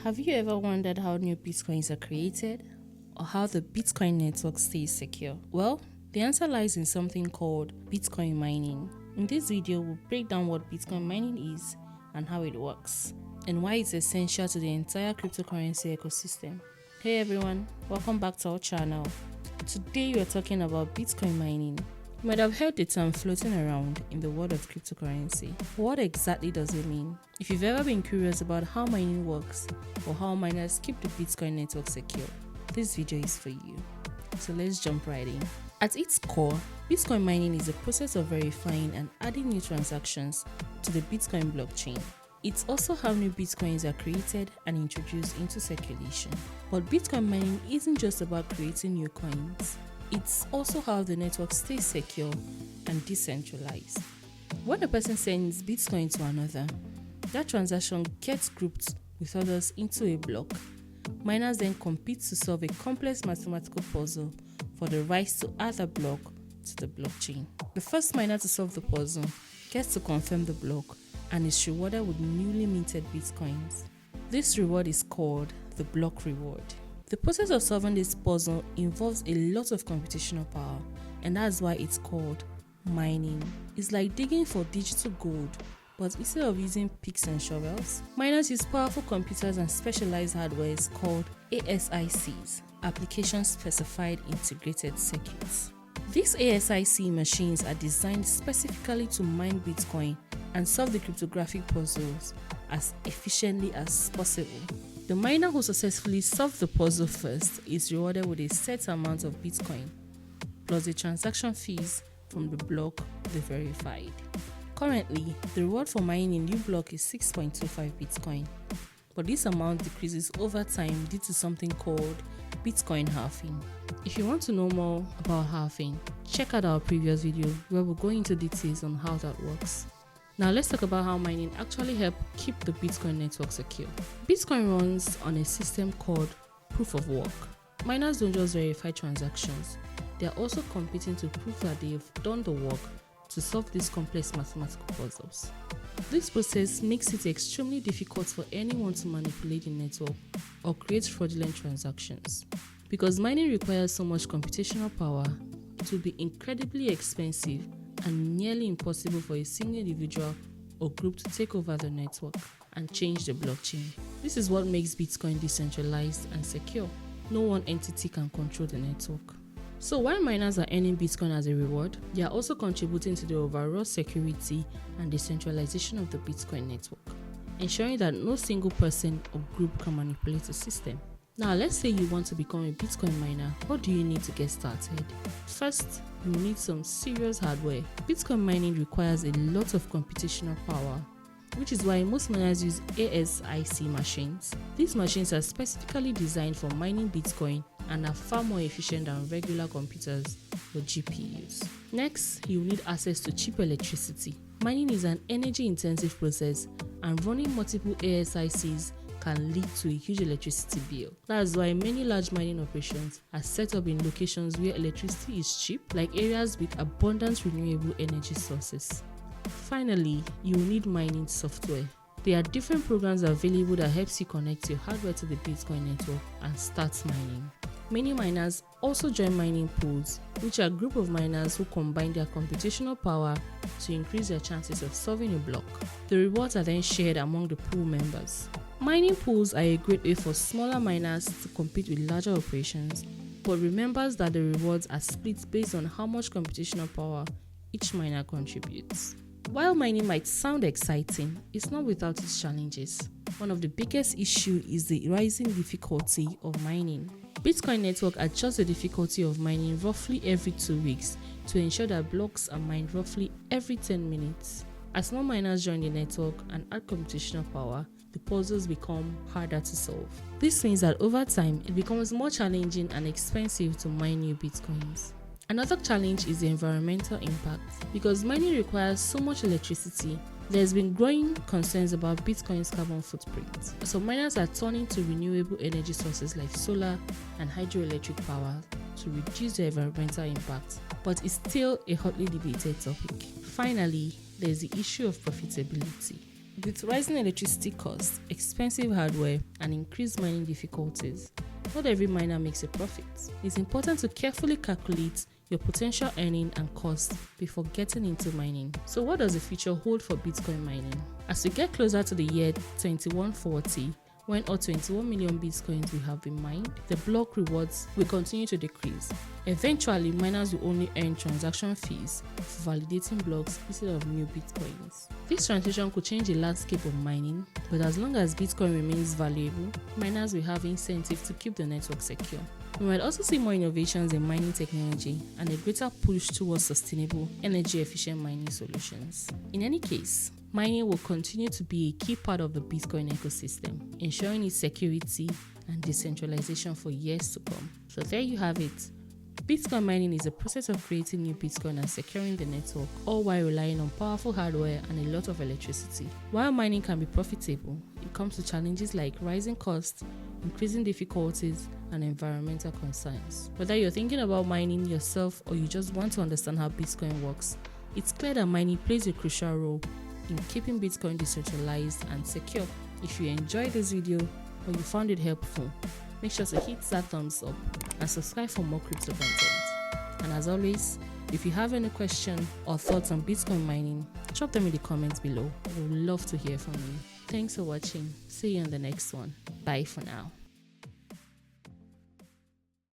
Have you ever wondered how new Bitcoins are created or how the Bitcoin network stays secure? Well, the answer lies in something called Bitcoin mining. In this video, we'll break down what Bitcoin mining is and how it works, and why it's essential to the entire cryptocurrency ecosystem. Hey everyone, welcome back to our channel. Today we are talking about Bitcoin mining. You might have heard the term floating around in the world of cryptocurrency. What exactly does it mean? If you've ever been curious about how mining works or how miners keep the Bitcoin network secure, this video is for you. So let's jump right in. At its core, Bitcoin mining is a process of verifying and adding new transactions to the Bitcoin blockchain. It's also how new Bitcoins are created and introduced into circulation. But Bitcoin mining isn't just about creating new coins. It's also how the network stays secure and decentralized. When a person sends Bitcoin to another, that transaction gets grouped with others into a block. Miners then compete to solve a complex mathematical puzzle for the rights to add the block to the blockchain. The first miner to solve the puzzle gets to confirm the block and is rewarded with newly minted Bitcoins. This reward is called the block reward. The process of solving this puzzle involves a lot of computational power, and that's why it's called mining. It's like digging for digital gold, but instead of using picks and shovels, miners use powerful computers and specialized hardware called ASICs, Application Specified Integrated Circuits. These ASIC machines are designed specifically to mine Bitcoin and solve the cryptographic puzzles as efficiently as possible. The miner who successfully solves the puzzle first is rewarded with a set amount of Bitcoin, plus the transaction fees from the block they verified. Currently, the reward for mining a new block is 6.25 Bitcoin, but this amount decreases over time due to something called Bitcoin halving. If you want to know more about halving, check out our previous video where we'll go into details on how that works. Now let's talk about how mining actually helps keep the Bitcoin network secure. Bitcoin runs on a system called proof of work. Miners don't just verify transactions, they are also competing to prove that they have done the work to solve these complex mathematical puzzles. This process makes it extremely difficult for anyone to manipulate the network or create fraudulent transactions. Because mining requires so much computational power, it will be incredibly expensive and nearly impossible for a single individual or group to take over the network and change the blockchain. This is what makes Bitcoin decentralized and secure. No one entity can control the network. So while miners are earning Bitcoin as a reward, they are also contributing to the overall security and decentralization of the Bitcoin network, ensuring that no single person or group can manipulate the system. Now let's say you want to become a Bitcoin miner. What do you need to get started? First, you need some serious hardware. Bitcoin mining requires a lot of computational power, which is why most miners use ASIC machines. These machines are specifically designed for mining Bitcoin and are far more efficient than regular computers or GPUs. Next, you need access to cheap electricity. Mining is an energy-intensive process, and running multiple ASICs can lead to a huge electricity bill. That's why many large mining operations are set up in locations where electricity is cheap, like areas with abundant renewable energy sources. Finally, you will need mining software. There are different programs available that helps you connect your hardware to the Bitcoin network and start mining. Many miners also join mining pools, which are a group of miners who combine their computational power to increase their chances of solving a block. The rewards are then shared among the pool members. Mining pools are a great way for smaller miners to compete with larger operations, but remember that the rewards are split based on how much computational power each miner contributes. While mining might sound exciting, it's not without its challenges. One of the biggest issues is the rising difficulty of mining. Bitcoin network adjusts the difficulty of mining roughly every 2 weeks to ensure that blocks are mined roughly every 10 minutes. As more miners join the network and add computational power, the puzzles become harder to solve. This means that over time, it becomes more challenging and expensive to mine new Bitcoins. Another challenge is the environmental impact. Because mining requires so much electricity, there's been growing concerns about Bitcoin's carbon footprint. So miners are turning to renewable energy sources like solar and hydroelectric power to reduce the environmental impact, but it's still a hotly debated topic. Finally, there's the issue of profitability. With rising electricity costs, expensive hardware, and increased mining difficulties, not every miner makes a profit. It's important to carefully calculate your potential earning and cost before getting into mining. So what does the future hold for Bitcoin mining? As we get closer to the year 2140, when all 21 million Bitcoins will have been mined, the block rewards will continue to decrease. Eventually, miners will only earn transaction fees for validating blocks instead of new Bitcoins. This transition could change the landscape of mining, but as long as Bitcoin remains valuable, miners will have incentive to keep the network secure. We might also see more innovations in mining technology and a greater push towards sustainable, energy-efficient mining solutions. In any case, mining will continue to be a key part of the Bitcoin ecosystem, ensuring its security and decentralization for years to come. So there you have it. Bitcoin mining is a process of creating new Bitcoin and securing the network, all while relying on powerful hardware and a lot of electricity. While mining can be profitable, it comes to challenges like rising costs, increasing difficulties, and environmental concerns. Whether you're thinking about mining yourself or you just want to understand how Bitcoin works, it's clear that mining plays a crucial role in keeping Bitcoin decentralized and secure. If you enjoyed this video or you found it helpful, make sure to hit that thumbs up and subscribe for more crypto content. And as always, if you have any question or thoughts on Bitcoin mining, drop them in the comments below. We would love to hear from you. Thanks for watching. See you in the next one. Bye for now.